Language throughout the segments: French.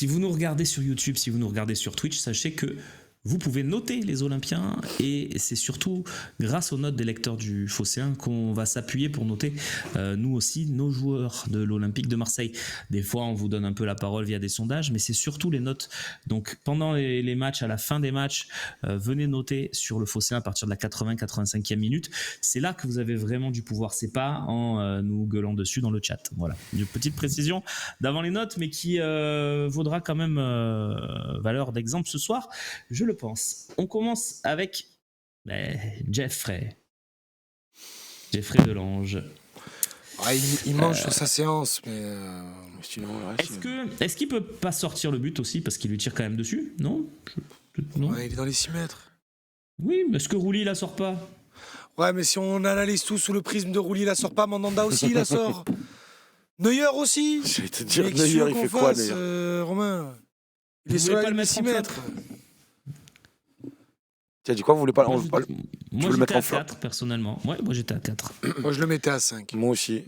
si vous nous regardez sur YouTube, si vous nous regardez sur Twitch, sachez que vous pouvez noter les Olympiens et c'est surtout grâce aux notes des lecteurs du Phocéen qu'on va s'appuyer pour noter nous aussi nos joueurs de l'Olympique de Marseille. Des fois on vous donne un peu la parole via des sondages, mais c'est surtout les notes. Donc pendant les matchs, à la fin des matchs, venez noter sur le Phocéen à partir de la 80-85e minute. C'est là que vous avez vraiment du pouvoir, c'est pas en nous gueulant dessus dans le chat. Voilà, une petite précision d'avant les notes, mais qui vaudra quand même valeur d'exemple ce soir. Je le pense. On commence avec Jeffrey Delange. Ouais, il mange sur sa séance, mais est-ce qu'il peut pas sortir le but aussi parce qu'il lui tire quand même dessus? Non, non. Ouais, il est dans les 6 mètres. Oui, mais est-ce que Rouli la sort pas? Ouais, mais si on analyse tout sous le prisme de Rouli, il la sort pas. Mandanda aussi, il la sort. Neuer aussi. J'allais te dire, Neuer, il fait quoi, Neuer Romain, il est Vous sur voulez pas la le ligne mettre 6 en mètres. Tu as dit quoi? Vous voulez pas, Moi, le mettre j'étais en à flop? 4 personnellement. Ouais, moi j'étais à 4. Moi, je le mettais à 5. Moi aussi.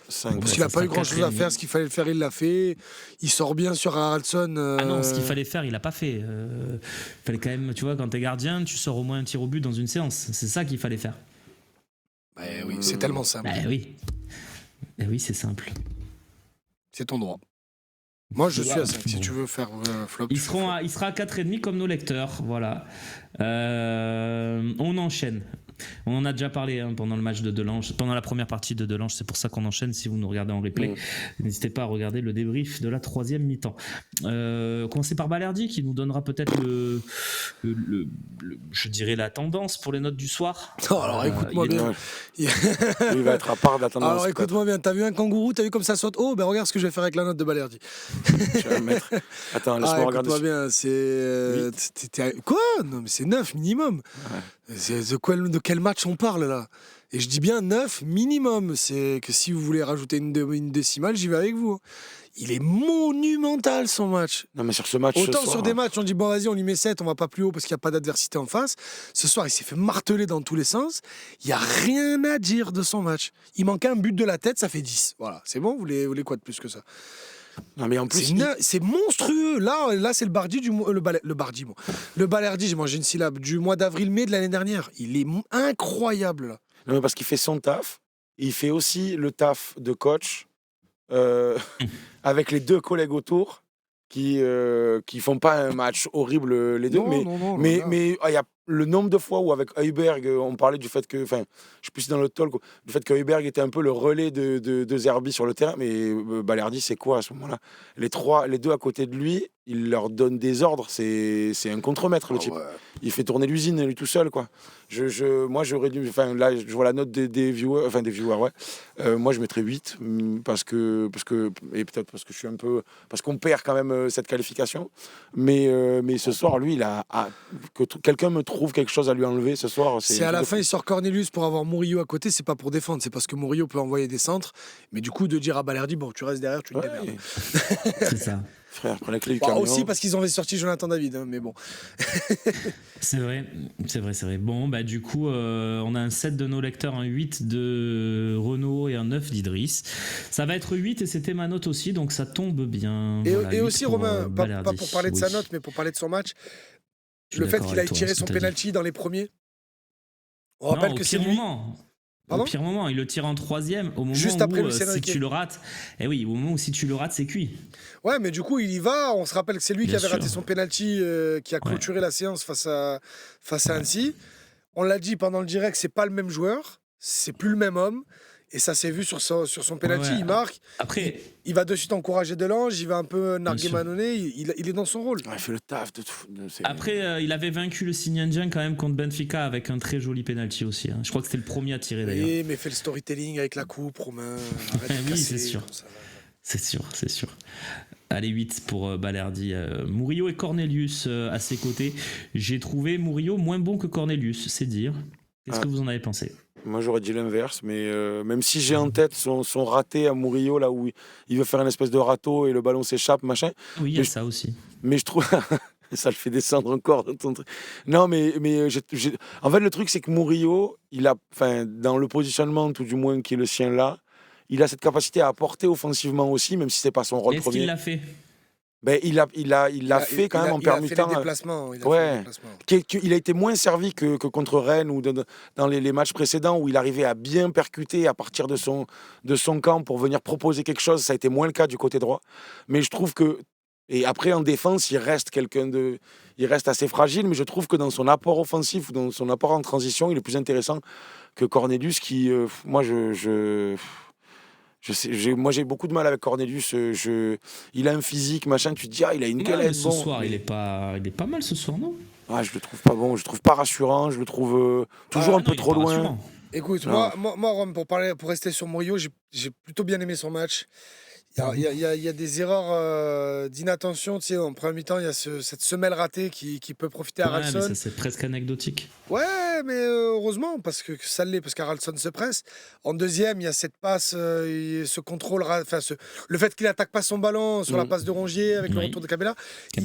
5. Parce qu'il n'a pas eu grand-chose à faire. Ce qu'il fallait faire, il l'a fait. Il sort bien sur Haraldson. Ah non, ce qu'il fallait faire, il l'a pas fait. Il fallait quand même, tu vois, quand t'es gardien, tu sors au moins un tir au but dans une séance. C'est ça qu'il fallait faire. Bah oui, c'est tellement simple. Bah oui. Eh oui, c'est simple. C'est ton droit. Moi, je suis à 5. Si tu veux faire flop. Il sera à 4,5 comme nos lecteurs. Voilà. On enchaîne. On en a déjà parlé pendant le match de Delange, pendant la première partie de Delange, c'est pour ça qu'on enchaîne. Si vous nous regardez en replay, n'hésitez pas à regarder le débrief de la 3e mi-temps. Commencer par Balerdi qui nous donnera peut-être je dirais la tendance pour les notes du soir. Oh, alors écoute-moi bien. Il va être à part de la tendance. Alors écoute-moi bien, t'as vu un kangourou, t'as vu comme ça saute. Oh, ben regarde ce que je vais faire avec la note de Balerdi. Je vais le mettre. Attends, laisse-moi regarder. Écoute-moi bien, c'est. Quoi? Non, mais c'est 9 minimum. Ouais. C'est de quel match on parle là? Et je dis bien 9 minimum. C'est que si vous voulez rajouter une décimale, j'y vais avec vous. Il est monumental son match. Non, mais sur ce match. Autant sur des matchs, on dit bon, vas-y, on lui met 7, on va pas plus haut parce qu'il n'y a pas d'adversité en face. Ce soir, il s'est fait marteler dans tous les sens. Il n'y a rien à dire de son match. Il manquait un but de la tête, ça fait 10. Voilà, c'est bon, vous voulez quoi de plus que ça? Non, mais en plus, c'est monstrueux. Là, c'est le Balerdi le Balerdi, j'ai mangé une syllabe, du mois d'avril-mai de l'année dernière. Il est incroyable là. Non, mais parce qu'il fait son taf. Il fait aussi le taf de coach avec les deux collègues autour qui font pas un match horrible les deux. Non, mais il y a le nombre de fois où avec Højbjerg, on parlait du fait que, enfin, je suis plus dans le talk, du fait que Højbjerg était un peu le relais de Zerbi sur le terrain, mais Balerdi, c'est quoi à ce moment-là? Les deux à côté de lui, il leur donne des ordres, c'est un contremaître le type. Ouais. Il fait tourner l'usine lui tout seul, quoi. Moi, j'aurais dû, enfin là, je vois la note des viewers, ouais. Moi, je mettrais 8 parce que et peut-être parce que je suis un peu, parce qu'on perd quand même cette qualification. Mais ce soir, lui, que quelqu'un me trouve quelque chose à lui enlever ce soir. C'est à la fin, il sort Cornelius pour avoir Murillo à côté, c'est pas pour défendre, c'est parce que Murillo peut envoyer des centres. Mais du coup, de dire à Balerdi, bon, tu restes derrière, tu te démerdes. C'est ça. Frère, prends la clé du camion. Aussi parce qu'ils ont sorti Jonathan David, hein, mais bon. C'est vrai. Bon, bah du coup, on a un 7 de nos lecteurs, un 8 de Renaud et un 9 d'Idriss. Ça va être 8 et c'était ma note aussi, donc ça tombe bien. Et aussi, Romain, pas pour parler de sa note, mais pour parler de son match, le fait qu'il ait tiré son penalty dans les premiers. On rappelle que c'est lui. Au pire moment, il le tire en 3e au moment juste après si tu le rates. Eh oui, au moment où si tu le rates, c'est cuit. Ouais, mais du coup, il y va. On se rappelle que c'est lui qui avait raté son penalty, qui a clôturé la séance face à Annecy. On l'a dit pendant le direct, c'est pas le même joueur, c'est plus le même homme. Et ça s'est vu sur son penalty, il marque. Après, il va de suite encourager Delange, il va un peu narguer Mannone, il est dans son rôle. Il fait le taf de tout. Après, il avait vaincu le Sinyanjian quand même contre Benfica avec un très joli penalty aussi. Hein. Je crois que c'était le premier à tirer d'ailleurs. Oui, mais fait le storytelling avec la coupe, Romain. Oui, c'est sûr. C'est sûr. Allez, 8 pour Balerdi. Murillo et Cornelius à ses côtés. J'ai trouvé Murillo moins bon que Cornelius, c'est dire. Qu'est-ce que vous en avez pensé? Moi, j'aurais dit l'inverse, mais même si j'ai en tête son raté à Murillo, là où il veut faire une espèce de râteau et le ballon s'échappe, machin. Oui, il y a ça aussi. Mais je trouve... ça le fait descendre encore dans ton truc. Non, mais en fait, le truc, c'est que Murillo, dans le positionnement, tout du moins, qui est le sien là, il a cette capacité à apporter offensivement aussi, même si c'est pas son rôle premier. Est-ce qu'il l'a fait? Ben, il l'a fait quand même en permutant. Il a fait les déplacements. Ouais. Il a été moins servi que contre Rennes ou dans les matchs précédents où il arrivait à bien percuter à partir de son camp pour venir proposer quelque chose. Ça a été moins le cas du côté droit. Mais je trouve que. Et après, en défense, il reste assez fragile, mais je trouve que dans son apport offensif ou dans son apport en transition, il est plus intéressant que Cornelius qui, moi, moi j'ai beaucoup de mal avec Cornelius. Il a un physique, machin. Tu te dis, il a une calette. Ce soir, il est pas mal ce soir, non? Je le trouve pas bon. Je le trouve pas rassurant. Je le trouve toujours un peu trop loin. Rassurant. Écoute, moi, Rome, pour rester sur Murillo, j'ai plutôt bien aimé son match. Il y a des erreurs d'inattention. Tu sais, en première mi-temps, il y a cette semelle ratée qui peut profiter à Haraldsson. Mais ça, c'est presque anecdotique. Ouais, mais heureusement, parce que ça l'est, parce qu'Haraldsson se presse. En deuxième, il y a cette passe, ce contrôle, le fait qu'il n'attaque pas son ballon sur la passe de Rongier avec le retour de Cabella.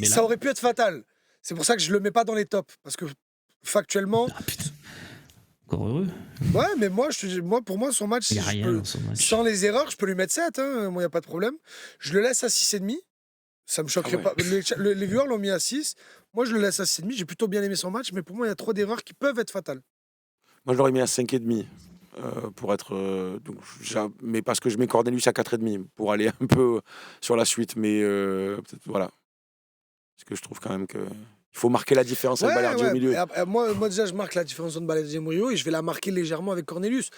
Ça aurait pu être fatal. C'est pour ça que je ne le mets pas dans les tops. Parce que factuellement. Ah putain. Encore heureux. Ouais, mais pour moi, son match, sans les erreurs, je peux lui mettre 7. Moi, il n'y a pas de problème. Je le laisse à 6,5. Ça me choquerait pas. Les viewers l'ont mis à 6. Moi, je le laisse à 6,5. J'ai plutôt bien aimé son match, mais pour moi, il y a trop d'erreurs qui peuvent être fatales. Moi, je l'aurais mis à 5,5. Pour être. Mais parce que je mets Cornelius à 4,5 pour aller un peu sur la suite. Mais peut-être, voilà. Parce que je trouve quand même que. Il faut marquer la différence avec Balerdi au milieu. Moi, déjà, je marque la différence entre Balerdi et Murillo et je vais la marquer légèrement avec Cornelius.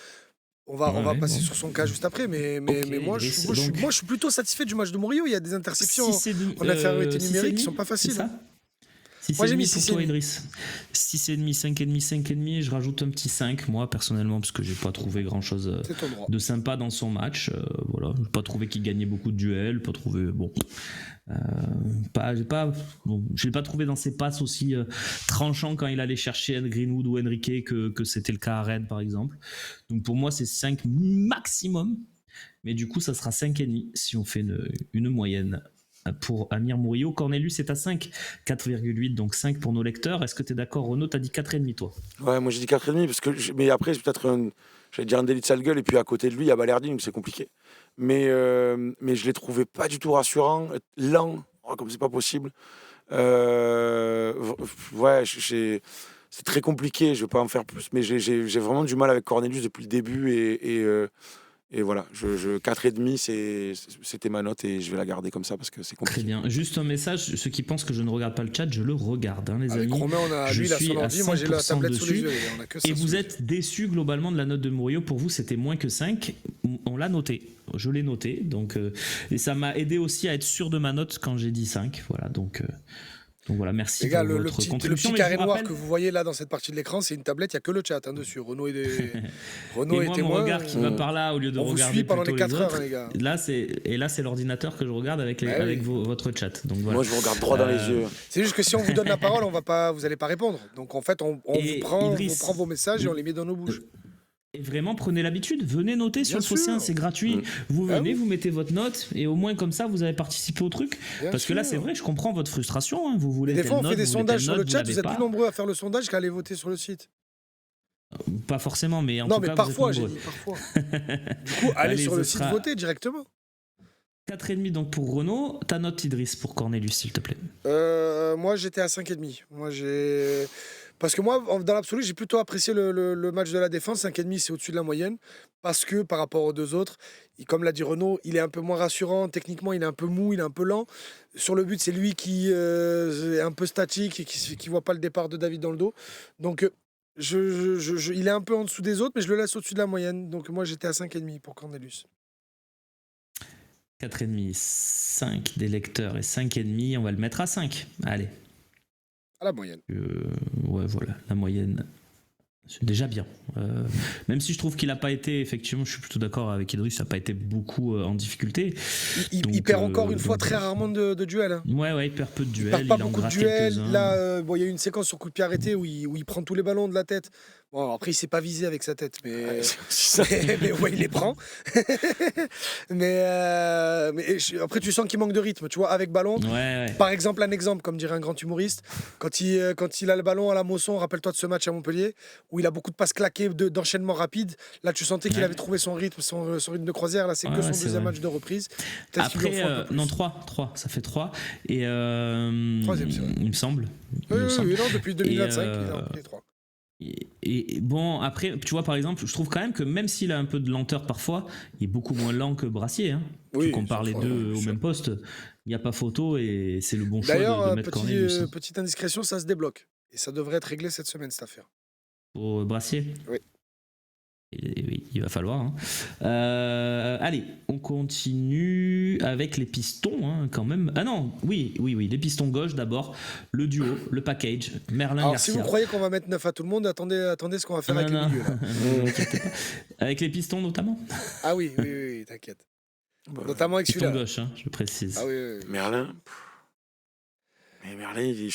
On va passer sur son cas juste après, mais moi, je suis plutôt satisfait du match de Murillo. Il y a des interceptions en infériorité numérique qui sont pas faciles. Moi, j'ai mis 6 pour toi, Idriss. 6,5, 5,5, 5,5. Je rajoute un petit 5, moi, personnellement, parce que j'ai pas trouvé grand-chose de sympa dans son match. Voilà. J'ai pas trouvé qu'il gagnait beaucoup de duels. Pas trouvé. Bon. Je l'ai pas trouvé dans ses passes aussi tranchant quand il allait chercher Greenwood ou Enrique que c'était le cas à Rennes, par exemple. Donc pour moi, c'est 5 maximum. Mais du coup, ça sera 5,5 si on fait une moyenne. Pour Amir Murillo. Cornelius est à 5, 4,8, donc 5 pour nos lecteurs. Est-ce que tu es d'accord, Renaud? Tu as dit 4,5 toi? Ouais, moi j'ai dit 4,5 parce que mais après c'est peut-être j'allais dire un délit de sale gueule et puis à côté de lui il y a Balerdi donc c'est compliqué. Mais je l'ai trouvé pas du tout rassurant, lent, comme c'est pas possible. Ouais, c'est très compliqué, je vais pas en faire plus, mais j'ai vraiment du mal avec Cornelius depuis le début et voilà, 4,5, c'était ma note et je vais la garder comme ça parce que c'est compliqué. Très bien. Juste un message, ceux qui pensent que je ne regarde pas le chat, je le regarde, les avec amis. Romain, je suis à 100% moi j'ai la tablette dessus. Sous les yeux. Et vous êtes déçus globalement de la note de Murillo. Pour vous, c'était moins que 5. On l'a noté. Je l'ai noté. Donc, et ça m'a aidé aussi à être sûr de ma note quand j'ai dit 5. Voilà, donc voilà, merci les gars, pour votre contribution. Le petit carré noir que vous voyez là dans cette partie de l'écran, c'est une tablette, il n'y a que le chat dessus. Renaud et moi, mon regard qui va par là au lieu de regarder pendant plutôt les 4 heures, autres. les gars. Là, c'est l'ordinateur que je regarde avec votre chat. Donc, voilà. Moi, je vous regarde droit dans les yeux. C'est juste que si on vous donne la parole, vous n'allez pas répondre. Donc en fait, on prend vos messages et on les met dans nos bouches. Et vraiment, prenez l'habitude, venez noter sur le Phocéen, c'est gratuit. Vous venez, vous mettez votre note, et au moins comme ça, vous avez participé au truc. Parce que là, c'est vrai, je comprends votre frustration. Vous voulez des fois, on fait des sondages sur le chat, vous êtes pas. plus nombreux à faire le sondage qu'à aller voter sur le site. Pas forcément, mais en tout cas, mais parfois, j'ai dit parfois. Du coup, allez sur le site voter directement. 4,5 donc pour Renaud. Ta note, Idriss, pour Cornelius, s'il te plaît. Moi, j'étais à 5,5. Parce que moi, dans l'absolu, j'ai plutôt apprécié le match de la défense. 5,5, c'est au-dessus de la moyenne. Parce que par rapport aux deux autres, comme l'a dit Renaud, il est un peu moins rassurant. Techniquement, il est un peu mou, il est un peu lent. Sur le but, c'est lui qui est un peu statique et qui ne voit pas le départ de David dans le dos. Donc, il est un peu en dessous des autres, mais je le laisse au-dessus de la moyenne. Donc, moi, j'étais à 5,5 pour Cornelius. 4,5, 5 des lecteurs et 5,5, on va le mettre à 5. Allez. À la moyenne. Ouais, voilà, la moyenne. C'est déjà bien. Même si je trouve qu'il n'a pas été, effectivement, je suis plutôt d'accord avec Idriss, ça n'a pas été beaucoup en difficulté. Il perd encore une fois très rarement de duels. Hein. Ouais, il perd peu de duels. Il perd pas beaucoup de duels. Là, il y a eu une séquence sur coup de pied arrêté où il prend tous les ballons de la tête. Bon, après, il s'est pas visé avec sa tête, mais, Ouais, c'est ça. mais ouais, il les prend. Après, tu sens qu'il manque de rythme, tu vois, avec ballon. Ouais. Par exemple, un exemple, comme dirait un grand humoriste, quand il a le ballon à la Mosson, rappelle-toi de ce match à Montpellier, où il a beaucoup de passes claquées, d'enchaînement rapide. Là, tu sentais qu'il Ouais. avait trouvé son rythme, son rythme de croisière. Là, c'est que son C'est deuxième vrai. match de reprise. Peut-être qu'il lui en Après, faut un peu plus. non, 3, ça fait 3. Et Troisième, c'est vrai. il me semble. Il Oui, me semble. non, depuis 2025, il Et, a repris les 3. et bon, après, tu vois, par exemple, je trouve quand même que même s'il a un peu de lenteur parfois, il est beaucoup moins lent que Brassier. Hein. Oui, Tu compares les sûr, deux au sûr. même poste, il n'y a pas photo et c'est le bon choix D'ailleurs, de mettre Cornelius. petite indiscrétion, ça se débloque. Et ça devrait être réglé cette semaine, cette affaire. Pour Brassier. Oui. Et oui, il va falloir. Hein. Allez, on continue avec les pistons, hein, quand même. Ah non, oui, les pistons gauche d'abord. Le duo, le package, Merlin Alors, Garcia. si vous croyez qu'on va mettre 9 à tout le monde, attendez ce qu'on va faire avec Non. le milieu. Là. Ne vous inquiétez pas. Avec les pistons notamment. Ah oui, t'inquiète. Bah, Notamment avec Piston celui-là. gauche, hein, je précise. Ah oui. Merlin. Mais Merlin, tu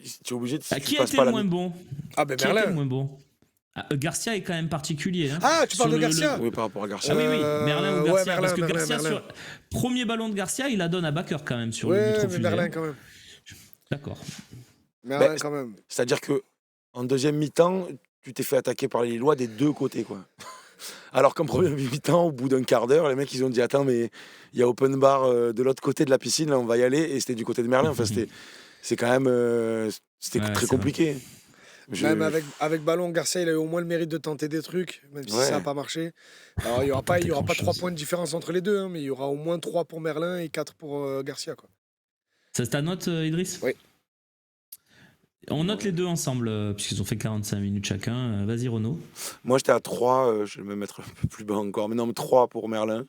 es obligé de. Qui a été le moins bon? Ah ben Qui a été le Merlin. moins bon? Garcia est quand même particulier. Hein. Ah, tu parles Sur de Garcia Oui, par rapport à Garcia. Ah oui, Merlin ou Garcia. ouais, Merlin, parce que Merlin, Garcia, Merlin. sur premier ballon de Garcia, il la donne à Bakker quand même sur le but Ouais, mais refusé. Merlin quand même. D'accord. Merlin Ben, quand même. C'est-à-dire que en deuxième mi-temps, tu t'es fait attaquer par les Lillois des deux côtés, quoi. Alors qu'en première mi-temps, au bout d'un quart d'heure, les mecs ils ont dit attends, mais il y a open bar de l'autre côté de la piscine, là on va y aller, et c'était du côté de Merlin. Enfin, c'est quand même c'était Ouais, très c'est compliqué. Même avec ballon, Garcia, il a eu au moins le mérite de tenter des trucs, même si Ouais. ça n'a pas marché. Alors, il n'y aura pas 3 points de différence entre les deux, hein, mais il y aura au moins 3 pour Merlin et 4 pour Garcia. Quoi. Ça c'est ta note, Idriss? Oui. On note les deux ensemble, puisqu'ils ont fait 45 minutes chacun. Vas-y, Renaud. Moi j'étais à 3, je vais me mettre un peu plus bas encore, mais non, mais 3 pour Merlin.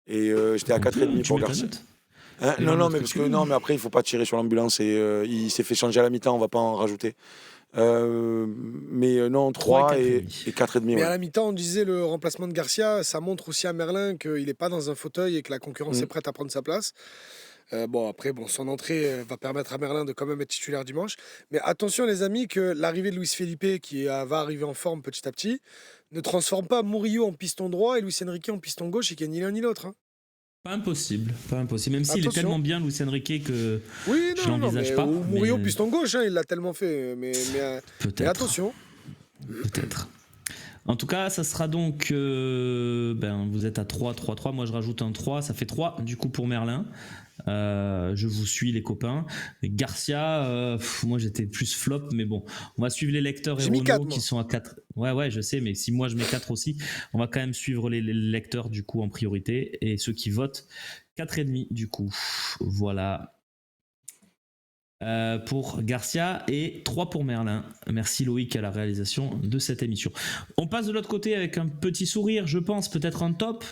Et j'étais à 4,5 Tu pour mets ta Garcia. note? Hein, Et non, la non, note mais que parce tu que veux. non, mais après il faut pas tirer sur l'ambulance et il s'est fait changer à la mi-temps, on va pas en rajouter. Mais non, 3 et 4,5. Mais Ouais. à la mi-temps, on disait le remplacement de Garcia, ça montre aussi à Merlin qu'il n'est pas dans un fauteuil et que la concurrence est prête à prendre sa place. Après, son entrée va permettre à Merlin de quand même être titulaire dimanche. Mais attention, les amis, que l'arrivée de Luis Felipe, qui va arriver en forme petit à petit, ne transforme pas Murillo en piston droit et Luis Enrique en piston gauche et qu'il n'y a ni l'un ni l'autre. Hein. Pas impossible. Même s'il est Attention. tellement bien, Luis Enrique, que Oui, je non, l'envisage mais pas. ou Murillo mais piston gauche, hein, il l'a tellement fait. Mais peut-être. attention. Peut-être. En tout cas, ça sera donc. Vous êtes à 3. Moi, je rajoute un 3. Ça fait 3 du coup pour Merlin. Je vous suis, les copains. Et Garcia, moi j'étais plus flop, mais bon, on va suivre les lecteurs et J'ai mis Renaud 4, moi. qui sont à 4. Ouais, je sais, mais si moi je mets 4 aussi, on va quand même suivre les lecteurs du coup en priorité et ceux qui votent 4,5 du coup. Voilà. Pour Garcia et 3 pour Merlin. Merci Loïc à la réalisation de cette émission. On passe de l'autre côté avec un petit sourire, je pense, peut-être un top.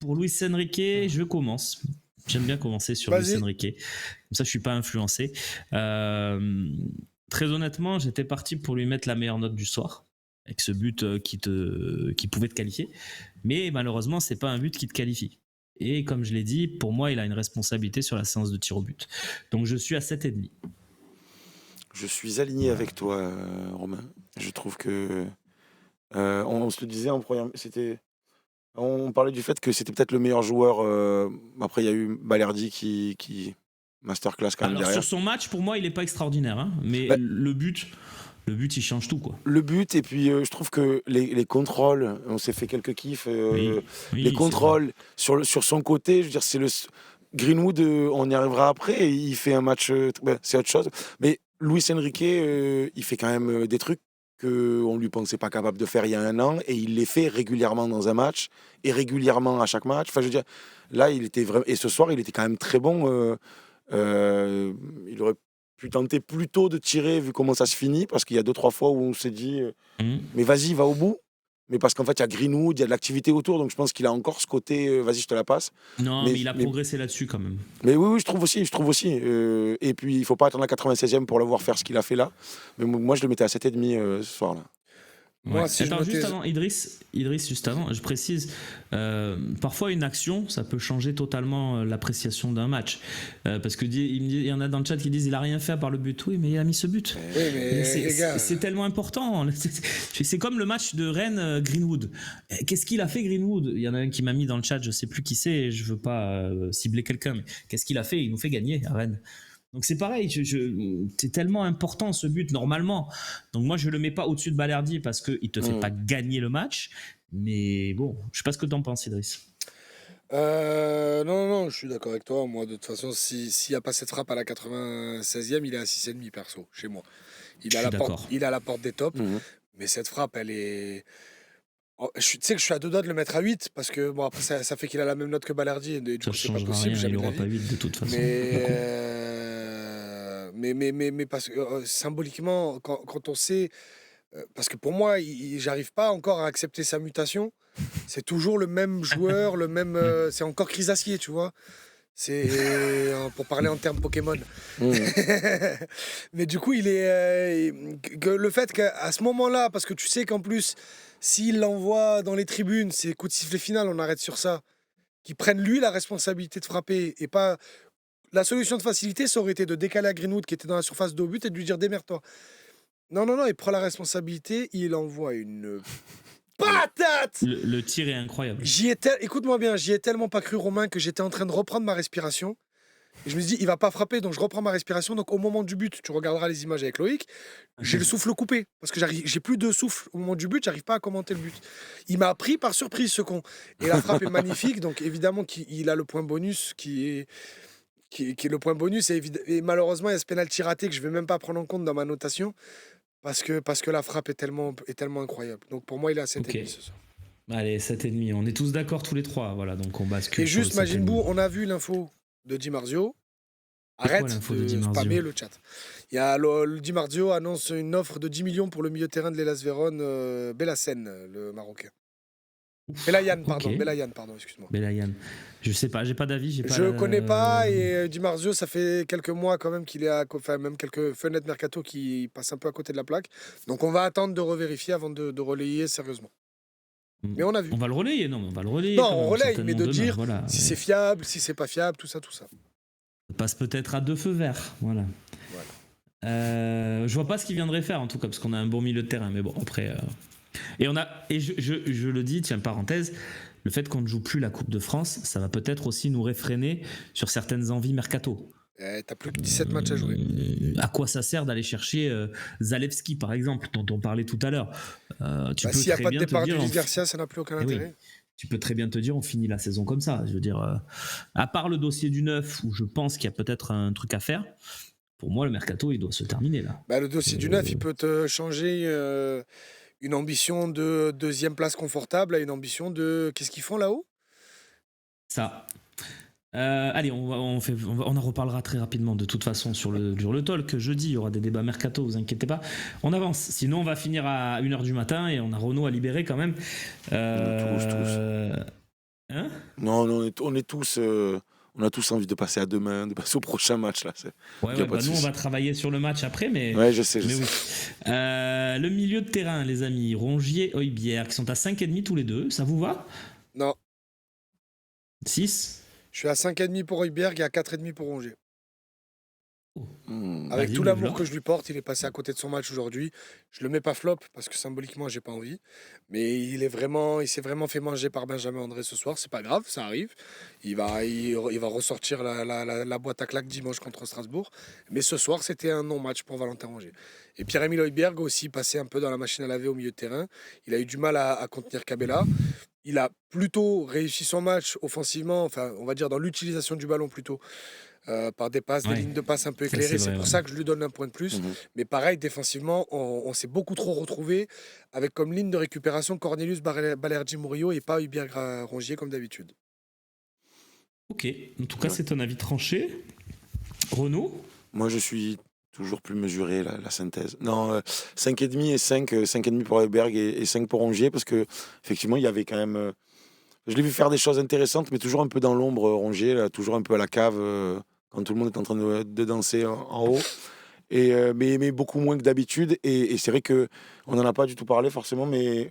Pour Luis Enrique, je commence. J'aime bien commencer sur Luis Enrique. Comme ça, je suis pas influencé. Très honnêtement, j'étais parti pour lui mettre la meilleure note du soir, avec ce but qui pouvait te qualifier. Mais malheureusement, c'est pas un but qui te qualifie. Et comme je l'ai dit, pour moi, il a une responsabilité sur la séance de tir au but. Donc je suis à 7,5. Je suis aligné avec toi, Romain. Je trouve que on se le disait en première, on parlait du fait que c'était peut-être le meilleur joueur. Après, il y a eu Balerdi qui masterclass quand même Alors derrière. sur son match, pour moi, il est pas extraordinaire, hein, mais le but, il change tout, quoi. Le but, et puis je trouve que les contrôles, on s'est fait quelques kiffs. Les contrôles sur son côté, je veux dire, c'est le Greenwood, on y arrivera après. Et il fait un match, c'est autre chose. Mais Luis Enrique, il fait quand même des trucs qu'on ne lui pensait pas capable de faire il y a un an, et il les fait régulièrement dans un match et régulièrement à chaque match. Enfin, je veux dire, là, il était vraiment, et ce soir, il était quand même très bon. Il aurait pu tenter plus tôt de tirer vu comment ça se finit, parce qu'il y a 2-3 fois où on s'est dit mais vas-y, va au bout. Mais parce qu'en fait, il y a Greenwood, il y a de l'activité autour, donc je pense qu'il a encore ce côté vas-y, je te la passe. Non, mais il a progressé là-dessus quand même. Mais oui, je trouve aussi. Et puis, il ne faut pas attendre la 96e pour le voir faire ce qu'il a fait là. Mais moi, je le mettais à 7,5 ce soir-là. Moi, si Attends, je juste notais... avant, Idriss, juste avant, je précise, parfois une action, ça peut changer totalement l'appréciation d'un match. Parce que il y en a dans le chat qui disent il a rien fait à part le but. Oui, mais il a mis ce but. Oui, mais les gars... C'est tellement important. C'est comme le match de Rennes-Greenwood. Qu'est-ce qu'il a fait, Greenwood? Il y en a un qui m'a mis dans le chat, je sais plus qui c'est, je veux pas cibler quelqu'un, mais qu'est-ce qu'il a fait? Il nous fait gagner à Rennes. Donc c'est pareil, c'est tellement important ce but normalement. Donc moi je le mets pas au-dessus de Balerdi parce qu'il te fait pas gagner le match. Mais bon, je sais pas ce que t'en penses, Idriss. Non, je suis d'accord avec toi. Moi, de toute façon, s'il n'y a pas cette frappe à la 96e, il est à 6,5 perso, chez moi. Je suis d'accord. Il est à la porte des tops, mais cette frappe, elle est... Tu sais que je suis à 2 doigts de le mettre à 8, parce que bon, après, ça fait qu'il a la même note que Balerdi, et du Ça coup, c'est pas changera possible. rien, il Jamais aura de la pas vie. 8 de toute façon. Mais parce que symboliquement, quand on sait... parce que pour moi, j'arrive pas encore à accepter sa mutation. C'est toujours le même joueur, le même. C'est encore Chris Assier, tu vois. C'est pour parler en termes Pokémon. Mais du coup, il est le fait qu'à ce moment-là, parce que tu sais qu'en plus, s'il l'envoie dans les tribunes, c'est coup de sifflet final, on arrête sur ça. Qu'il prenne lui la responsabilité de frapper et pas. La solution de facilité, ça aurait été de décaler à Greenwood qui était dans la surface de haut but et de lui dire démerde-toi. Non, il prend la responsabilité, il envoie une patate. Le tir est incroyable. Écoute-moi bien, j'y ai tellement pas cru, Romain, que j'étais en train de reprendre ma respiration. Et je me suis dit, il va pas frapper, donc je reprends ma respiration. Donc au moment du but, tu regarderas les images avec Loïc, j'ai le souffle coupé. Parce que j'ai plus de souffle au moment du but, j'arrive pas à commenter le but. Il m'a pris par surprise, ce con. Et la frappe est magnifique, donc évidemment qu'il a le point bonus qui est le point bonus. Et malheureusement, il y a ce penalty raté que je vais même pas prendre en compte dans ma notation. Parce que la frappe est tellement incroyable. Donc pour moi, il est à 7,5 ce soir. Allez, 7,5. On est tous d'accord tous les trois. Voilà, donc on bascule. Et juste, Majinbou, on a vu l'info de Di Marzio. Arrête de spammer le chat. Il y a le Di Marzio annonce une offre de 10 millions pour le milieu de terrain de l'Hellas Vérone, Bellassène, le Marocain. Belayan, pardon, excuse-moi. Belayan. Je sais pas, j'ai pas d'avis. Je connais pas, et Di Marzio, ça fait quelques mois quand même qu'il est même quelques fenêtres mercato qui passent un peu à côté de la plaque. Donc on va attendre de revérifier avant de relayer sérieusement. Mais on a vu. On va le relayer, non, on va le relayer. Non, on relaye, mais de dire voilà, si c'est fiable, si c'est pas fiable, tout ça. Ça passe peut-être à 2 feux verts, voilà. Je vois pas ce qu'il viendrait faire en tout cas, parce qu'on a un bon milieu de terrain, mais bon, après... Et je le dis, tiens, parenthèse, le fait qu'on ne joue plus la Coupe de France, ça va peut-être aussi nous réfréner sur certaines envies mercato. T'as plus que 17 matchs à jouer. À quoi ça sert d'aller chercher Zalewski, par exemple, dont on parlait tout à l'heure? S'il n'y a pas de départ de Luis Garcia, ça n'a plus aucun intérêt. Oui. Tu peux très bien te dire, on finit la saison comme ça. Je veux dire, à part le dossier du 9, où je pense qu'il y a peut-être un truc à faire, pour moi, le mercato, il doit se terminer là. Le dossier du 9, il peut te changer une ambition de 2e place confortable à une ambition de... Qu'est-ce qu'ils font là-haut? Ça. Allez, on en reparlera très rapidement de toute façon sur le talk. Jeudi, il y aura des débats mercato, vous inquiétez pas. On avance. Sinon, on va finir à 1h du matin et on a Renaud à libérer quand même. Tous. Hein? Non, on est tous... On a tous envie de passer à demain, de passer au prochain match. Là. Nous, on va travailler sur le match après, mais... Ouais, je sais. Oui. Le milieu de terrain, les amis, Rongier, Højbjerg, qui sont à 5,5 tous les deux. Ça vous va? Non. 6? Je suis à 5,5 pour Højbjerg et à 4,5 pour Rongier. Avec Vas-y, tout l'amour développe. que je lui porte, il est passé à côté de son match aujourd'hui. Je le mets pas flop parce que symboliquement j'ai pas envie. Mais il s'est vraiment fait manger par Benjamin André ce soir. C'est pas grave, ça arrive. Il va ressortir la boîte à claques dimanche contre Strasbourg. Mais ce soir c'était un non-match pour Valentin Rongier. Et Pierre-Emile Højbjerg aussi passé un peu dans la machine à laver au milieu de terrain. Il a eu du mal à contenir Cabella. Il a plutôt réussi son match offensivement, enfin on va dire dans l'utilisation du ballon plutôt. Par des passes, des lignes de passe un peu éclairées. C'est pour ça que je lui donne un point de plus. Mais pareil, défensivement, on s'est beaucoup trop retrouvé avec comme ligne de récupération Cornelius Balerdi Murillo et pas Højbjerg Rongier comme d'habitude. Ok, en tout cas, c'est ton avis tranché. Renaud? Moi, je suis toujours plus mesuré, la synthèse. Non, 5,5 et 5,5 pour Højbjerg et 5 pour Rongier, parce qu'effectivement, il y avait quand même... je l'ai vu faire des choses intéressantes, mais toujours un peu dans l'ombre, Rongier, là, toujours un peu à la cave, quand tout le monde est en train de danser en haut. mais beaucoup moins que d'habitude. Et c'est vrai qu'on n'en a pas du tout parlé forcément, mais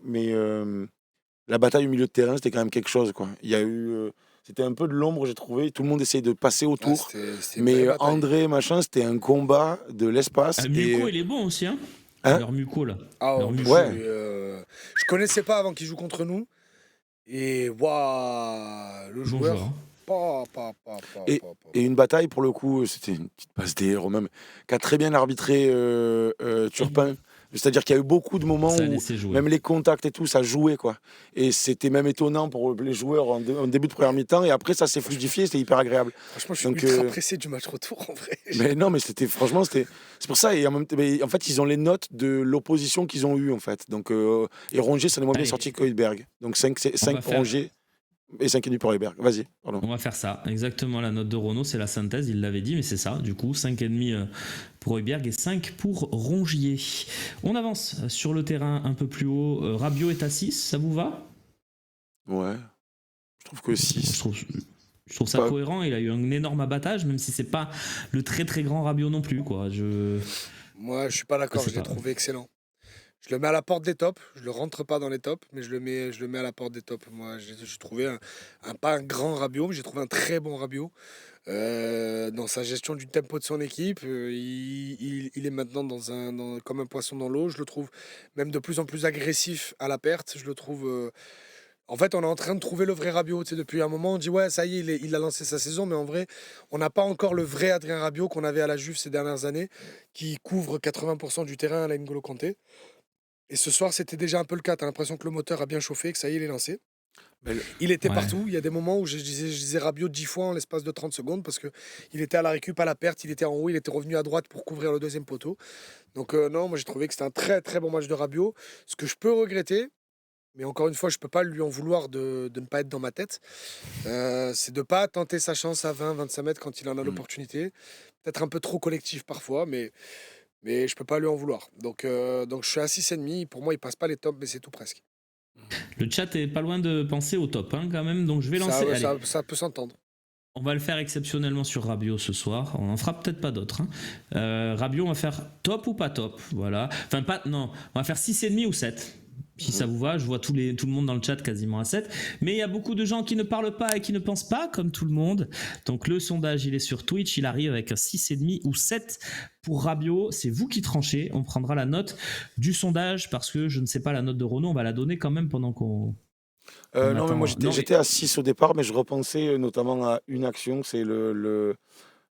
la bataille au milieu de terrain, c'était quand même quelque chose, quoi. Il y a eu... c'était un peu de l'ombre, j'ai trouvé. Tout le monde essayait de passer autour. C'était une Mais vraie bataille. André, machin, c'était un combat de l'espace. Muko, il est bon aussi, hein. Hein Leur Muko, là. Ah, Leur Muko. Ouais. je connaissais pas avant qu'il joue contre nous. Et waouh, le Bon joueur. joueur, hein. Et une bataille, pour le coup, c'était une petite passe d'héros même, qui a très bien arbitré Turpin. C'est-à-dire qu'il y a eu beaucoup de moments Ça a où laissé jouer. même les contacts et tout, ça jouait, quoi. Et c'était même étonnant pour les joueurs en début de première mi-temps. Et après, ça s'est fluidifié, c'était hyper agréable. Franchement, je suis Donc, ultra pressé du match retour, en vrai. Mais non, mais franchement, c'est pour ça. Et en fait, ils ont les notes de l'opposition qu'ils ont eue, en fait. Donc, et Rongier, ça n'est moins bien Allez. sorti que Højbjerg. Donc 5 va pour faire- Rongier et 5,5 pour Højbjerg. Vas-y, pardon. On va faire ça. Exactement, la note de Renault, c'est la synthèse, il l'avait dit, mais c'est ça. Du coup, 5,5 pour Højbjerg et 5 pour Rongier. On avance sur le terrain un peu plus haut. Rabiot est à 6, ça vous va? Ouais. Je trouve que Je 6. trouve ça Pas- cohérent. Il a eu un énorme abattage, même si c'est pas le très très grand Rabiot non plus, quoi. Moi, je suis pas d'accord, Je sais je l'ai pas. trouvé excellent. Je le mets à la porte des tops, je le rentre pas dans les tops, mais je le mets à la porte des tops. Moi, j'ai trouvé pas un grand Rabiot, mais j'ai trouvé un très bon Rabiot. Dans sa gestion du tempo de son équipe, il est maintenant comme un poisson dans l'eau. Je le trouve même de plus en plus agressif à la perte. Je le trouve. En fait, on est en train de trouver le vrai Rabiot. Tu sais, depuis un moment, on dit ouais, ça y est, il a lancé sa saison, mais en vrai, on n'a pas encore le vrai Adrien Rabiot qu'on avait à la Juve ces dernières années, qui couvre 80% du terrain à la N'Golo Kanté. Et ce soir, c'était déjà un peu le cas. Tu as l'impression que le moteur a bien chauffé, que ça y est, il est lancé. Il était Ouais. partout. Il y a des moments où je disais Rabiot 10 fois en l'espace de 30 secondes parce qu'il était à la récup, à la perte, il était en haut, il était revenu à droite pour couvrir le deuxième poteau. Donc non, moi j'ai trouvé que c'était un très très bon match de Rabiot. Ce que je peux regretter, mais encore une fois, je ne peux pas lui en vouloir de ne pas être dans ma tête, c'est de ne pas tenter sa chance à 20-25 mètres quand il en a l'opportunité. Peut-être un peu trop collectif parfois, mais je ne peux pas lui en vouloir. Donc je suis à 6,5. Pour moi, il ne passe pas les tops, mais c'est tout presque. Le chat est pas loin de penser au top, hein, quand même. Donc je vais lancer. Allez. Ça peut s'entendre. On va le faire exceptionnellement sur Rabiot ce soir. On en fera peut-être pas d'autres. Hein. Rabiot, on va faire top ou pas top. Voilà. Enfin, pas. Non, on va faire 6,5 ou 7. Si ça vous va, je vois tout le monde dans le chat quasiment à 7. Mais il y a beaucoup de gens qui ne parlent pas et qui ne pensent pas comme tout le monde. Donc le sondage, il est sur Twitch. Il arrive avec un 6,5 ou 7 pour Rabiot. C'est vous qui tranchez. On prendra la note du sondage parce que je ne sais pas la note de Renaud. On va la donner quand même pendant qu'on... Non, mais moi j'étais à 6 au départ, mais je repensais notamment à une action. C'est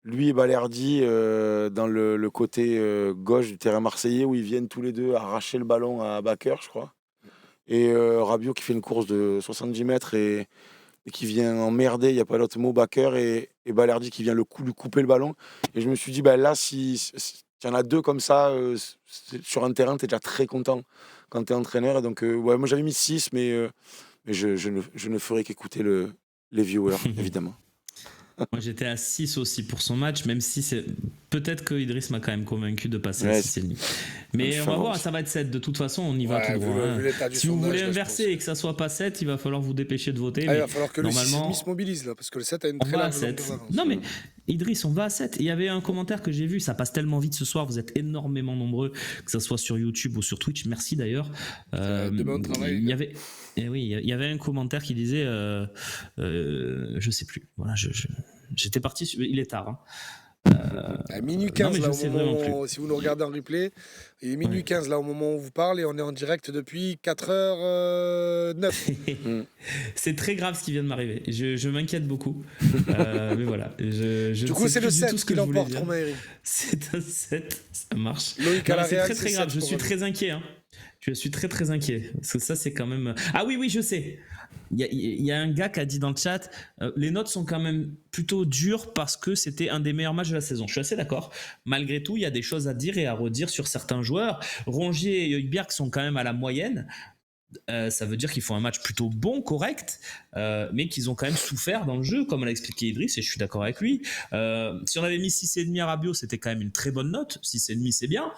lui et Balerdi dans le côté gauche du terrain marseillais où ils viennent tous les deux arracher le ballon à Bakker, je crois. Et Rabiot qui fait une course de 70 mètres et qui vient emmerder, il n'y a pas d'autre mot, Bakker et Balerdi qui vient lui couper le ballon. Et je me suis dit, là, si il y en a deux comme ça sur un terrain, tu es déjà très content quand tu es entraîneur. Et donc, moi j'avais mis 6, mais je ne ferai qu'écouter les viewers, évidemment. Moi j'étais à 6 aussi pour son match, même si c'est peut-être que Idriss m'a quand même convaincu de passer à 6,5. Mais on va voir, ça va être 7. De toute façon, on y va tout droit. Si vous voulez inverser et que ça soit pas 7, il va falloir vous dépêcher de voter. Il va falloir que normalement, le 6,5 se mobilise là, parce que le 7 a une très large longueur d'avance. Non mais Idriss, on va à 7. Il y avait un commentaire que j'ai vu, ça passe tellement vite ce soir, vous êtes énormément nombreux, que ce soit sur YouTube ou sur Twitch. Merci d'ailleurs. Demain on travaille. Il y avait... Et oui, il y avait un commentaire qui disait, je sais plus. Voilà, j'étais parti. Il est tard. Hein. À minuit 15, non, là, au moment, si vous nous regardez en replay, il est minuit 15 là au moment où on vous parle et on est en direct depuis 4h09. C'est très grave ce qui vient de m'arriver. Je m'inquiète beaucoup. Mais voilà. Du coup, c'est le 7 qui l'emporte, Romain Eric. C'est un 7, ça marche. Loïc C'est très très grave. Je suis très inquiet. Hein. Je suis très très inquiet. Parce que ça, c'est quand même. Ah oui, je sais. Il y a un gars qui a dit dans le chat, les notes sont quand même plutôt dures parce que c'était un des meilleurs matchs de la saison. Je suis assez d'accord. Malgré tout, il y a des choses à dire et à redire sur certains joueurs. Rongier et Højbjerg sont quand même à la moyenne. Ça veut dire qu'ils font un match plutôt bon, correct, mais qu'ils ont quand même souffert dans le jeu, comme l'a expliqué Idriss, et je suis d'accord avec lui. Si on avait mis 6,5 à Rabiot, c'était quand même une très bonne note. 6,5, c'est bien.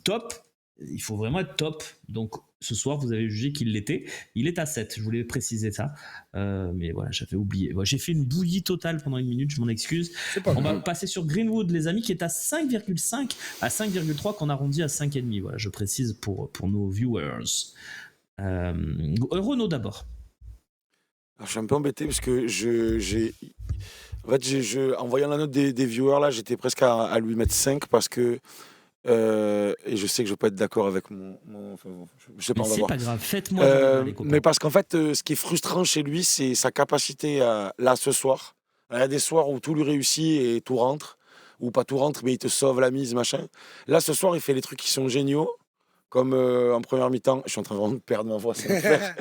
Top. Il faut vraiment être top. Donc, Ce soir, vous avez jugé qu'il l'était. Il est à 7, je voulais préciser ça. Mais voilà, j'avais oublié. Voilà, j'ai fait une bouillie totale pendant 1 minute, je m'en excuse. On va passer sur Greenwood, les amis, qui est à 5,5 à 5,3 qu'on arrondit à 5,5. Voilà, je précise pour nos viewers. Renaud d'abord. Alors, je suis un peu embêté parce que en fait, en voyant la note des viewers, là, j'étais presque à lui mettre 5 parce que. Et je sais que je ne vais pas être d'accord avec enfin, je sais pas, Mais on va c'est voir. pas grave, faites-moi les copains. Mais parce qu'en fait, ce qui est frustrant chez lui, c'est sa capacité là ce soir. Il y a des soirs où tout lui réussit et tout rentre, ou pas tout rentre, mais il te sauve la mise, machin. Là, ce soir, il fait les trucs qui sont géniaux. Comme en première mi-temps, je suis en train vraiment de perdre ma voix, c'est l'enfer.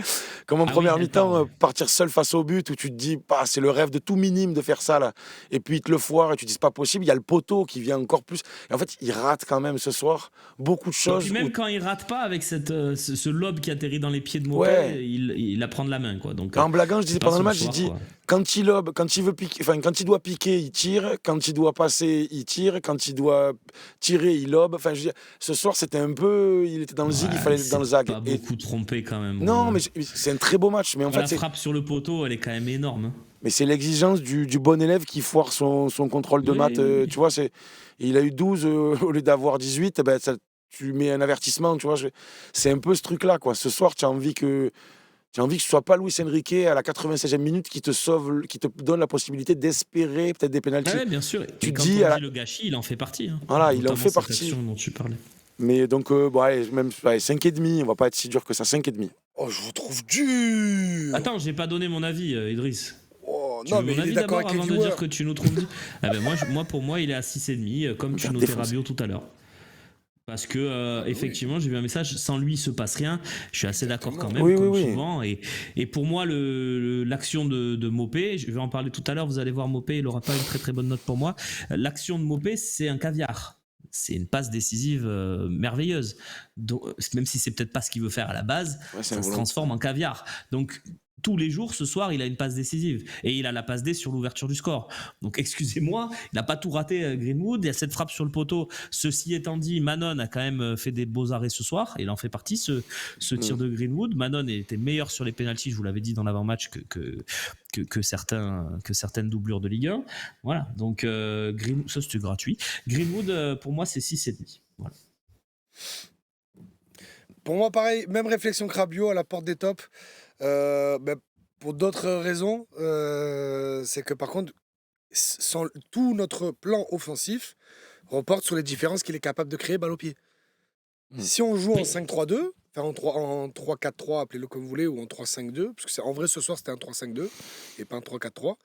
Comme en première mi-temps, partir seul face au but, où tu te dis, bah, c'est le rêve de tout minime de faire ça, là. Et puis il te le foire et tu te dis, c'est pas possible. Il y a le poteau qui vient encore plus. Et en fait, il rate quand même ce soir beaucoup de choses. Et puis même quand il rate pas avec ce lob qui atterrit dans les pieds de Mopé, Ouais. il la prend de la main, quoi. Donc, En blaguant, je disais pendant le match, soir, j'ai dit, quoi. quand il lobe, quand il veut piquer, enfin, quand il doit piquer, il tire. Quand il doit passer, il tire. Quand il doit tirer, il lobe. Enfin, je veux dire, ce soir, c'était un peu, il était dans le zig, il fallait être dans le zag. Pas beaucoup trompé quand même. Non, mais c'est un très beau match. Mais en fait, la frappe sur le poteau, elle est quand même énorme. Hein. Mais c'est l'exigence du bon élève qui foire son contrôle de maths. Tu vois, il a eu 12 au lieu d'avoir 18. Ben, tu mets un avertissement, tu vois. C'est un peu ce truc-là, quoi. Ce soir, tu as envie que ce soit pas Luis Enrique à la 96e minute qui te sauve, qui te donne la possibilité d'espérer peut-être des pénaltys. Ouais, bien sûr. Tu quand dis, on dit le gâchis, il en fait partie. Hein. Voilà, il en Notamment fait cette partie. action dont tu parlais. Mais donc, même 5,5, on va pas être si dur que ça, 5,5. Oh, je vous trouve dur. Attends, j'ai pas donné mon avis, Idriss. Oh, Tu non, veux mais mon il est avis d'accord d'abord avec les avant de dire viewers. que tu nous trouves dur. Ah ben pour moi, il est à 6,5, comme tu notais Rabiot tout à l'heure. Parce que effectivement, j'ai vu un message, sans lui, il se passe rien. Je suis assez d'accord quand même, comme souvent. Et pour moi, l'action de Mopé, je vais en parler tout à l'heure, vous allez voir Mopé, il n'aura pas une très très bonne note pour moi. L'action de Mopé, c'est un caviar. C'est une passe décisive merveilleuse. Donc, même si c'est peut-être pas ce qu'il veut faire à la base, ça se transforme en caviar. Donc, tous les jours, ce soir, il a une passe décisive. Et il a la passe D sur l'ouverture du score. Donc, excusez-moi, il n'a pas tout raté, Greenwood. Il y a cette frappe sur le poteau. Ceci étant dit, Manon a quand même fait des beaux arrêts ce soir. Il en fait partie, ce tir de Greenwood. Manon était meilleur sur les pénaltys, je vous l'avais dit dans l'avant-match, que certaines doublures de Ligue 1. Voilà, donc Greenwood, ça c'était gratuit. Greenwood, pour moi, c'est 6,5. Voilà. Pour moi, pareil, même réflexion que Rabiot à la porte des tops. Pour d'autres raisons, c'est que par contre, tout notre plan offensif reporte sur les différences qu'il est capable de créer balle au pied. Si on joue en 5-3-2, enfin en 3-4-3, appelez-le comme vous voulez, ou en 3-5-2, parce que en vrai ce soir c'était un 3-5-2 et pas un 3-4-3.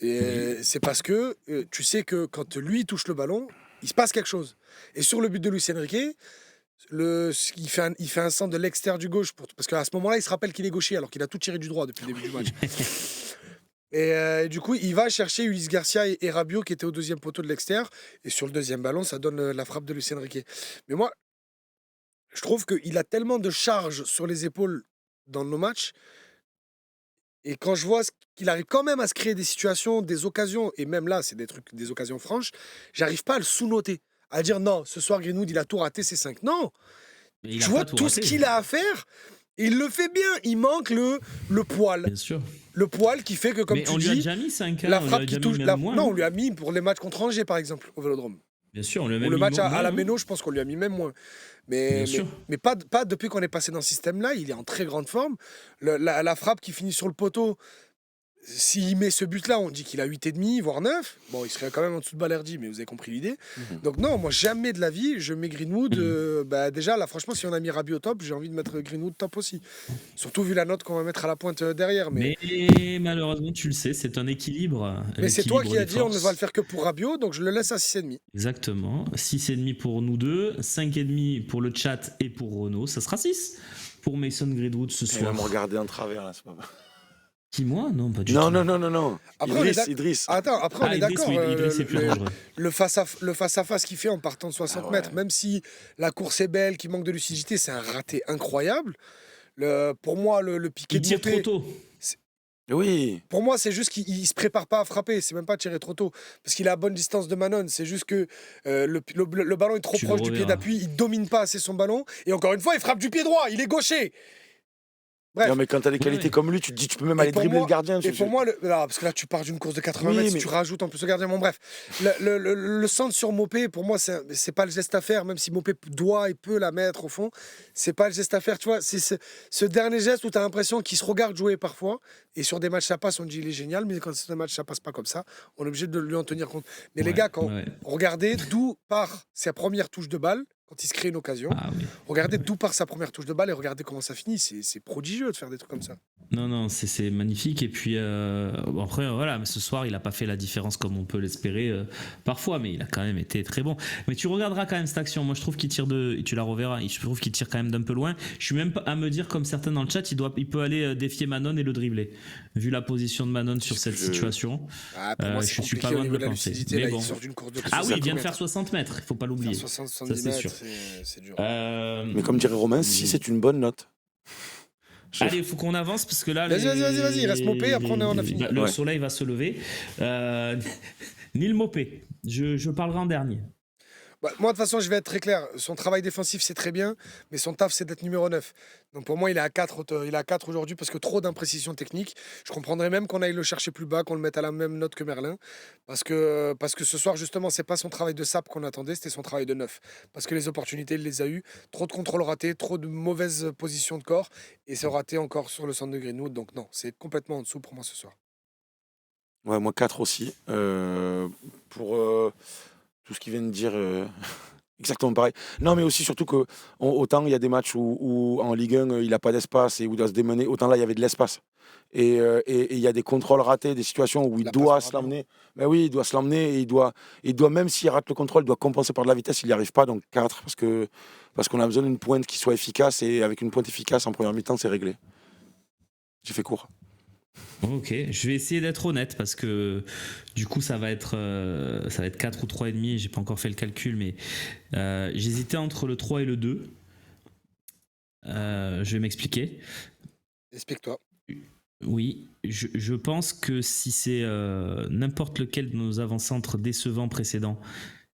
Et c'est parce que tu sais que quand lui touche le ballon, il se passe quelque chose. Et sur le but de Luis Enrique, il fait un centre de l'extérieur du gauche parce qu'à ce moment-là, il se rappelle qu'il est gaucher alors qu'il a tout tiré du droit depuis le début du match. Et du coup, il va chercher Ulysse Garcia et Rabiot qui étaient au deuxième poteau de l'extérieur. Et sur le deuxième ballon, ça donne la frappe de Luis Enrique. Mais moi, je trouve qu'il a tellement de charges sur les épaules dans nos matchs. Et quand je vois qu'il arrive quand même à se créer des situations, des occasions, et même là, c'est des occasions franches, j'arrive pas à le sous-noter. À dire non, ce soir, Greenwood, il a tout raté, c'est 5. Non! Tu vois tout ce qu'il a à faire, et il le fait bien. Il manque le poil. Bien sûr. Le poil qui fait que, comme tu dis, on lui a déjà mis 5. la frappe qui touche. Non, on lui a mis pour les matchs contre Angers, par exemple, au Vélodrome. Bien sûr, on lui a Ou le match à la Méno, je pense qu'on lui a mis même moins. Mais pas depuis qu'on est passé dans ce système-là. Il est en très grande forme. La frappe qui finit sur le poteau, s'il met ce but-là, on dit qu'il a 8,5, voire 9. Bon, il serait quand même en dessous de Balerdi, mais vous avez compris l'idée. Donc non, moi, jamais de la vie, je mets Greenwood. Déjà, là, franchement, si on a mis Rabiot au top, j'ai envie de mettre Greenwood top aussi. Surtout vu la note qu'on va mettre à la pointe derrière. Mais malheureusement, tu le sais, c'est un équilibre. Mais c'est toi qui as dit on ne va le faire que pour Rabiot, donc je le laisse à 6,5. Exactement. 6,5 pour nous deux, 5,5 pour le chat et pour Renaud. Ça sera 6 pour Mason Greenwood ce soir. Il va me regarder en travers, là, c'est pas mal. Qui, moi? Non, pas du tout. Non. Après, Idriss. Attends, après, on est Idriss, d'accord. oui, Idriss, c'est plus dangereux. Le face-à-face qu'il fait en partant de 60 mètres, même si la course est belle, qu'il manque de lucidité, c'est un raté incroyable. Pour moi, le piqué Il de tire Mopé, trop tôt. Oui. Pour moi, c'est juste qu'il se prépare pas à frapper. C'est même pas tirer trop tôt. Parce qu'il est à bonne distance de Manon. C'est juste que le ballon est trop Tu le proche du pied reverras. d'appui. Il domine pas assez son ballon. Et encore une fois, il frappe du pied droit. Il est gaucher. Bref. Non, mais quand t'as des qualités Ouais. comme lui, tu te dis, tu peux même Et aller pour dribbler moi- le gardien. Et pour moi, non, parce que là, tu pars d'une course de 80 Oui, mètres, si mais- tu rajoutes en plus le gardien. Bon, bref, le centre sur Mopé, pour moi, c'est pas le geste à faire, même si Mopé doit et peut la mettre au fond. C'est pas le geste à faire, tu vois. C'est ce dernier geste où tu as l'impression qu'il se regarde jouer parfois. Et sur des matchs, ça passe, on dit il est génial, mais quand c'est un match, ça passe pas comme ça. On est obligé de lui en tenir compte. Mais les Ouais, gars, quand ouais. regardez d'où part sa première touche de balle, quand il se crée une occasion, Ah oui. regardez d'où part sa première touche de balle et regardez comment ça finit. C'est prodigieux de faire des trucs comme ça. Non, c'est magnifique. Et puis, bon, après, voilà, mais ce soir, il n'a pas fait la différence comme on peut l'espérer parfois, mais il a quand même été très bon. Mais tu regarderas quand même cette action. Moi, je trouve qu'il tire et tu la reverras, je trouve qu'il tire quand même d'un peu loin. Je suis même pas à me dire, comme certains dans le chat, il peut aller défier Manon et le dribbler. Vu la position de Manon sur cette situation. Ah, pour moi, c'est je suis compliqué pas au loin niveau de de le la penser. lucidité. Mais Là, bon. il sort d'une course de Ah oui, il vient de 60 faire 60 mètres, il faut pas l'oublier. Faire 60-70 Ça, c'est mètres, sûr. c'est dur. Mais comme dirait Romain, si c'est une bonne note. Allez, il faut qu'on avance parce que là. Vas-y, il reste Mopé, après on a fini. Le Ouais. soleil va se lever. Neil Mopé, je parlerai en dernier. Bah, moi, de toute façon, je vais être très clair. Son travail défensif, c'est très bien, mais son taf, c'est d'être numéro 9. Donc pour moi, il est à 4 aujourd'hui parce que trop d'imprécisions techniques. Je comprendrais même qu'on aille le chercher plus bas, qu'on le mette à la même note que Merlin. Parce que ce soir, justement, c'est pas son travail de sap qu'on attendait, c'était son travail de 9. Parce que les opportunités, il les a eues. Trop de contrôles ratés, trop de mauvaises positions de corps. Et c'est raté encore sur le centre de Greenwood. Donc non, c'est complètement en dessous pour moi ce soir. Ouais, moi 4 aussi. Pour tout ce qu'il vient de dire, exactement pareil. Non, mais aussi surtout que autant il y a des matchs où en Ligue 1 il n'a pas d'espace et où il doit se démener, autant là il y avait de l'espace. Et il y a des contrôles ratés, des situations où il La doit passe se par l'emmener. Mais oui, il doit se l'emmener et il doit même s'il rate le contrôle, il doit compenser par de la vitesse, il n'y arrive pas, donc 4 parce qu'on a besoin d'une pointe qui soit efficace et avec une pointe efficace en première mi-temps, c'est réglé. J'ai fait court. Ok, je vais essayer d'être honnête parce que du coup ça va être 4 ou 3,5, j'ai pas encore fait le calcul, mais j'hésitais entre le 3 et le 2. Je vais m'expliquer. Explique-toi. Oui, je pense que si c'est n'importe lequel de nos avant-centres décevants précédents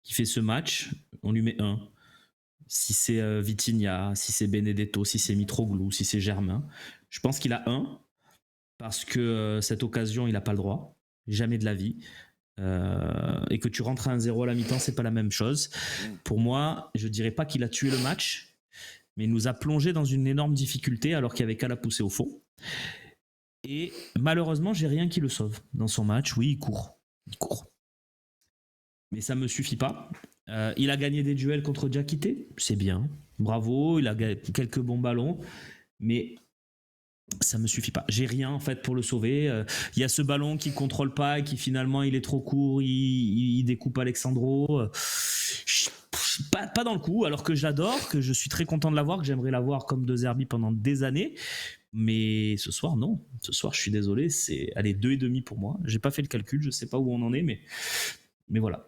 qui fait ce match, on lui met 1. Si c'est Vitinha, si c'est Benedetto, si c'est Mitroglou, si c'est Germain, je pense qu'il a 1. Parce que cette occasion, il n'a pas le droit, jamais de la vie. Et que tu rentres à 1-0 à la mi-temps, c'est pas la même chose. Pour moi, je dirais pas qu'il a tué le match, mais il nous a plongé dans une énorme difficulté alors qu'il n'y avait qu'à la pousser au fond. Et malheureusement, j'ai rien qui le sauve dans son match. Oui, il court. Mais ça me suffit pas. Il a gagné des duels contre Diakité, c'est bien. Bravo, il a quelques bons ballons. Mais ça me suffit pas. J'ai rien en fait pour le sauver. Il y a ce ballon qui contrôle pas et qui finalement il est trop court, il découpe Alexandro. Pas dans le coup, alors que j'adore, que je suis très content de l'avoir, que j'aimerais l'avoir comme De Zerbi pendant des années. Mais ce soir, non. Ce soir, je suis désolé, c'est 2,5 pour moi. J'ai pas fait le calcul, je sais pas où on en est, mais voilà.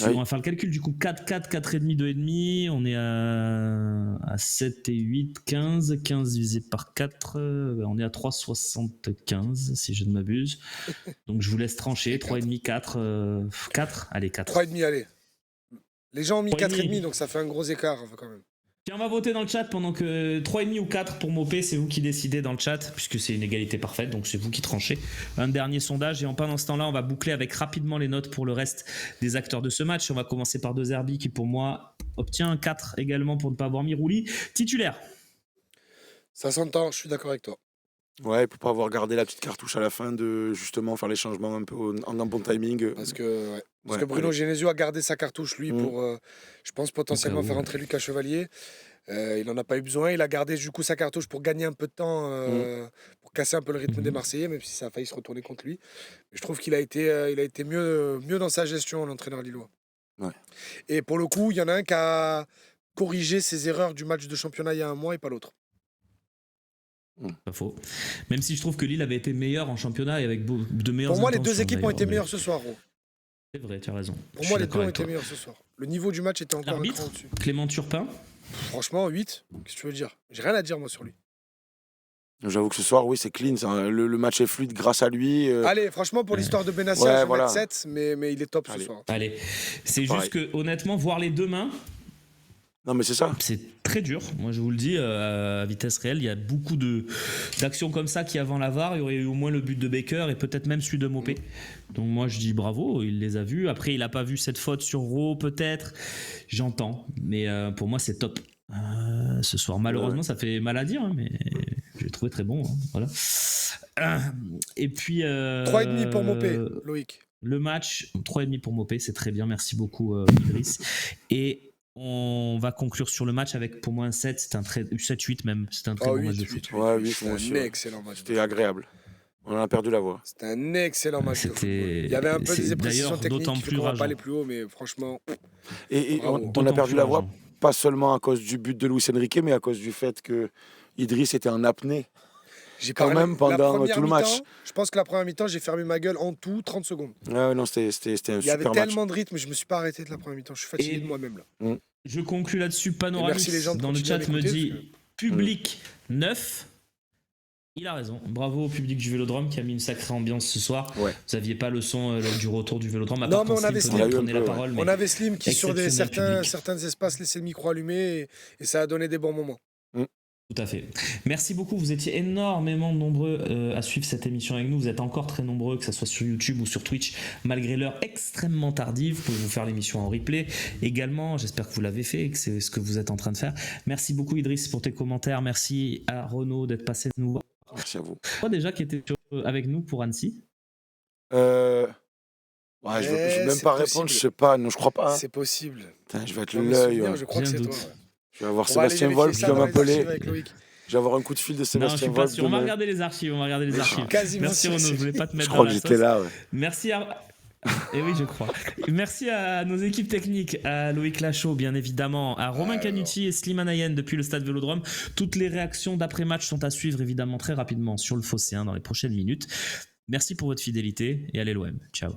On va faire le calcul du coup 4, 4,5, 2,5, on est à 7 et 8, 15 divisé par 4, on est à 3,75 si je ne m'abuse. Donc je vous laisse trancher, 3,5, 4, allez 4. 3,5, allez. Les gens ont mis 3,5. 4,5, donc ça fait un gros écart quand même. Tiens, on va voter dans le chat pendant que 3,5 ou 4 pour Mopé, c'est vous qui décidez dans le chat, puisque c'est une égalité parfaite, donc c'est vous qui tranchez. Un dernier sondage, et pendant ce temps-là, on va boucler avec rapidement les notes pour le reste des acteurs de ce match. On va commencer par De Zerbi, qui pour moi obtient un 4 également pour ne pas avoir mis Rouli. Titulaire. Ça s'entend, je suis d'accord avec toi. Ouais, pour pas avoir gardé la petite cartouche à la fin de justement faire les changements un peu en un bon timing. Parce que Bruno Genesio a gardé sa cartouche, lui, pour, je pense, potentiellement faire entrer Lucas Chevalier. Il n'en a pas eu besoin. Il a gardé du coup sa cartouche pour gagner un peu de temps, pour casser un peu le rythme des Marseillais, même si ça a failli se retourner contre lui. Mais je trouve qu'il a été mieux dans sa gestion, l'entraîneur lillois. Ouais. Et pour le coup, il y en a un qui a corrigé ses erreurs du match de championnat il y a un mois et pas l'autre. Pas faux. Même si je trouve que Lille avait été meilleur en championnat et avec de meilleures Pour moi, les intentions, deux équipes ont été d'ailleurs, meilleures ce soir, gros. C'est vrai, tu as raison. Pour Je moi, suis les deux d'accord ont avec été toi. meilleurs ce soir. Le niveau du match était encore un L'arbitre, cran au-dessus. Clément Turpin. Franchement, 8. Qu'est-ce que tu veux dire? J'ai rien à dire, moi, sur lui. J'avoue que ce soir, oui, c'est clean. Le match est fluide grâce à lui. Allez, franchement, pour l'histoire de Benassia, Ouais, je vais voilà. mettre 7, mais il est top ce Allez. soir. Allez, c'est Pareil. juste que honnêtement, voir les deux mains, Non, mais c'est ça. c'est très dur. Moi, je vous le dis, à vitesse réelle, il y a beaucoup d'actions comme ça qui, avant la VAR, il y aurait eu au moins le but de Baker et peut-être même celui de Mopé. Donc moi, je dis bravo, il les a vus. Après, il n'a pas vu cette faute sur Rowe, peut-être. J'entends, mais pour moi, c'est top. Ce soir, malheureusement, ça fait mal à dire, hein, mais je l'ai trouvé très bon. Hein, voilà. Et puis... 3,5 pour Mopé, Loïc. Le match, 3,5 pour Mopé, c'est très bien. Merci beaucoup, Idriss. Et on va conclure sur le match avec pour moi un 7, c'est un 7-8 même, c'est un très bon match de foot. Ouais, oui, C'était un excellent match. C'était agréable. On a perdu la voix. C'était un excellent match de football. C'était- Il y avait un peu c'est des imprécisions d'ailleurs techniques d'autant qui fait plus qu'on va pas rageant. aller plus haut, mais franchement, Et bravo. on a D'autant perdu plus la voix, rageant. pas seulement à cause du but de Luis Enrique, mais à cause du fait que Idriss était en apnée. j'ai Quand parlé- même, pendant la première tout le match. mi-temps, je pense que la première mi-temps, j'ai fermé ma gueule en tout 30 secondes. Ouais, non, c'était un Il y avait super match. tellement de rythme, je me suis pas arrêté de la première mi-temps. Je suis fatigué Et- de moi-même là. Je conclus là-dessus. Et Panoramis merci les gens de dans le continuer à chat me m'écouter, dit parce public 9. Il a raison. Bravo au public du Vélodrome qui a mis une sacrée ambiance ce soir. Ouais. Vous n'aviez pas le son du retour du Vélodrome. À Non, part mais quand on avait Slim Slim. prenait la Ouais. parole. Mais On avait Slim qui, sur exceptionnel public. certains espaces, laissait le micro allumé et ça a donné des bons moments. Tout à fait. Merci beaucoup. Vous étiez énormément nombreux à suivre cette émission avec nous. Vous êtes encore très nombreux, que ce soit sur YouTube ou sur Twitch, malgré l'heure extrêmement tardive. Vous pouvez vous faire l'émission en replay également. J'espère que vous l'avez fait et que c'est ce que vous êtes en train de faire. Merci beaucoup, Idriss, pour tes commentaires. Merci à Renaud d'être passé nous voir. Merci à vous. Toi, déjà, qui était avec nous pour Annecy. Ouais, je vais même c'est pas possible. répondre, je sais pas. Non, je crois pas. hein. C'est possible. Putain, je vais être Dans mes l'œil. souvenirs, Ouais. je crois que J'ai c'est un toi. doute. Ouais. Je vais avoir On va aller Sébastien vérifier Wolf ça qui va dans les m'appeler. archives avec Loïc. Je vais avoir un coup de fil de Non, je Sébastien suis pas Wolf. sûr. On va demain. regarder les archives. On va regarder les archives. Quasiment Merci sûr, Renaud. c'est Je voulais pas te Je mettre crois dans que la j'étais sauce. là. Ouais. Merci à... Et oui, je crois. Merci à nos équipes techniques, à Loïc Lachaud, bien évidemment, à Romain Canuti et Slimane Ayen depuis le stade Vélodrome. Toutes les réactions d'après-match sont à suivre, évidemment, très rapidement sur le Phocéen dans les prochaines minutes. Merci pour votre fidélité et allez l'OM. Ciao.